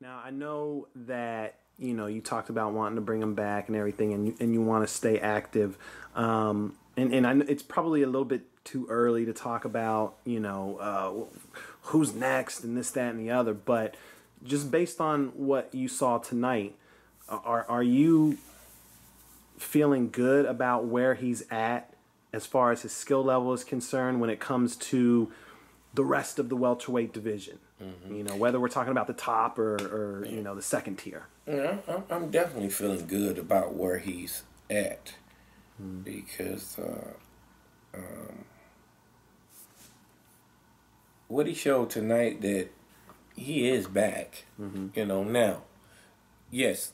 Now, I know that, you talked about wanting to bring him back and everything, and you want to stay active. And I know it's probably a little bit too early to talk about, who's next and this, that, and the other. But just based on what you saw tonight, are you feeling good about where he's at as far as his skill level is concerned when it comes to the rest of the welterweight division? Mm-hmm. Whether we're talking about the top or the second tier. Yeah, I'm definitely feeling good about where he's at because what he showed tonight that he is back. Mm-hmm. Now, yes,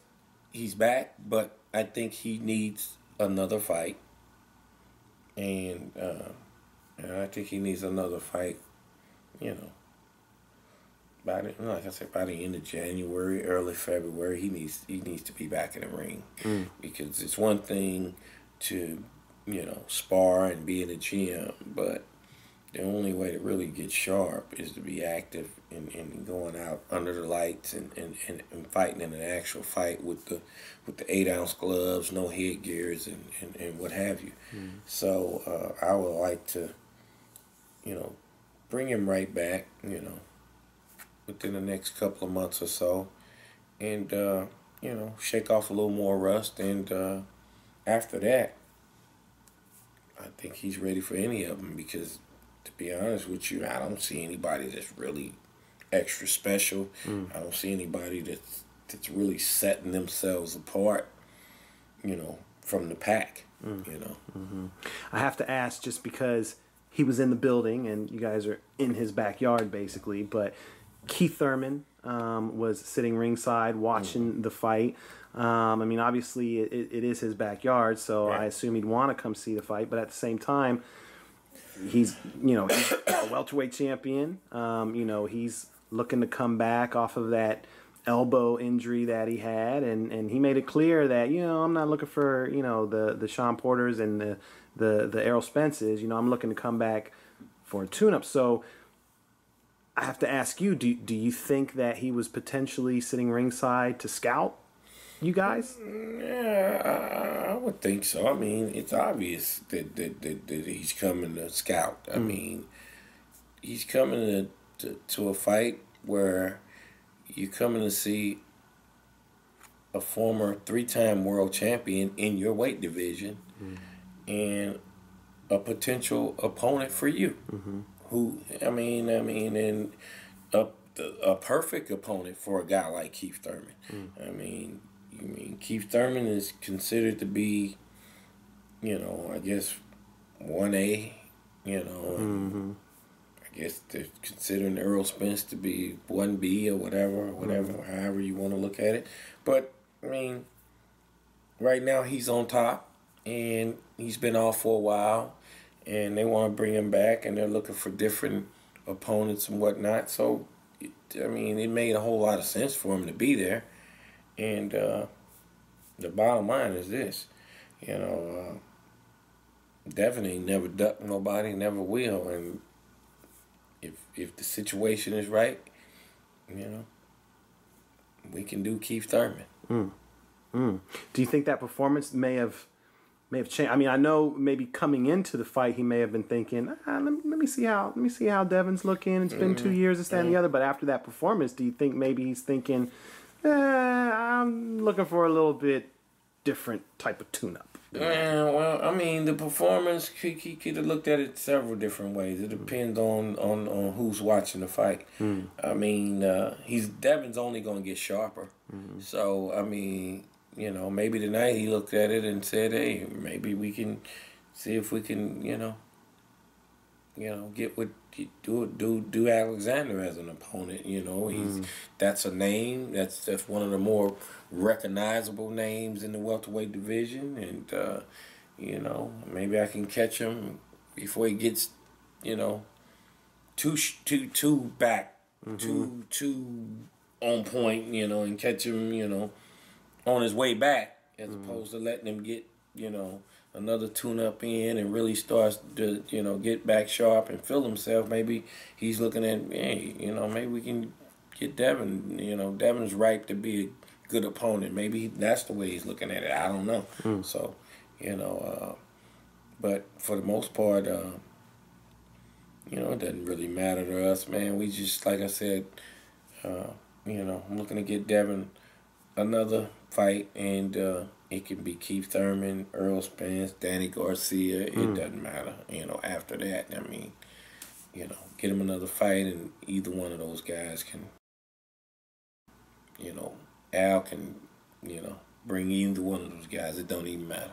he's back, but I think he needs another fight, and I think he needs another fight. Like I said, by the end of January, early February, he needs to be back in the ring because it's one thing to spar and be in the gym, but the only way to really get sharp is to be active and going out under the lights and fighting in an actual fight with the 8-ounce gloves, no headgears and what have you. So I would like to bring him right back within the next couple of months or so, and shake off a little more rust, and after that, I think he's ready for any of them. Because, to be honest with you, I don't see anybody that's really extra special. I don't see anybody that's really setting themselves apart, from the pack. I have to ask, just because he was in the building and you guys are in his backyard, basically, but Keith Thurman was sitting ringside watching the fight. Obviously it is his backyard, so I assume he'd want to come see the fight. But at the same time, he's a welterweight champion. He's looking to come back off of that elbow injury that he had, and he made it clear that I'm not looking for the Sean Porters and the Errol Spences. I'm looking to come back for a tune-up. So I have to ask you, do you think that he was potentially sitting ringside to scout you guys? Yeah, I would think so. I mean, it's obvious that he's coming to scout. I mean, he's coming to a fight where you're coming to see a former 3-time world champion in your weight division and a potential opponent for you. Who, and a perfect opponent for a guy like Keith Thurman. Keith Thurman is considered to be, I guess 1A, and I guess they're considering Errol Spence to be 1B or whatever, however you want to look at it. But, right now he's on top, and he's been off for a while. And they want to bring him back, and they're looking for different opponents and whatnot. So, it made a whole lot of sense for him to be there. And the bottom line is this, Devon ain't never ducked nobody, never will. And if the situation is right, we can do Keith Thurman. Do you think that performance may have changed? I know maybe coming into the fight he may have been thinking, let me see how Devon's looking. It's been 2 years, this, that, and the other. But after that performance, do you think maybe he's thinking, I'm looking for a little bit different type of tune-up? The performance, he could have looked at it several different ways. It depends on who's watching the fight. Devon's only going to get sharper. So, maybe tonight he looked at it and said, hey, maybe we can see if we can, get what do Alexander as an opponent. That's a name. That's one of the more recognizable names in the welterweight division, and maybe I can catch him before he gets, too back, too on point, and catch him, on his way back, as opposed to letting him get, another tune-up in and really starts to, get back sharp and feel himself. Maybe he's looking at, hey, maybe we can get Devon. You know, Devon's ripe to be a good opponent. Maybe that's the way he's looking at it. I don't know. So, you know, but for the most part, you know, it doesn't really matter to us, man. We just, like I said, you know, I'm looking to get Devon another fight, and it can be Keith Thurman, Earl Spence, Danny Garcia. It doesn't matter. You know, after that, I mean, you know, get him another fight, and either one of those guys can, you know, Al can, you know, bring either one of those guys. It don't even matter.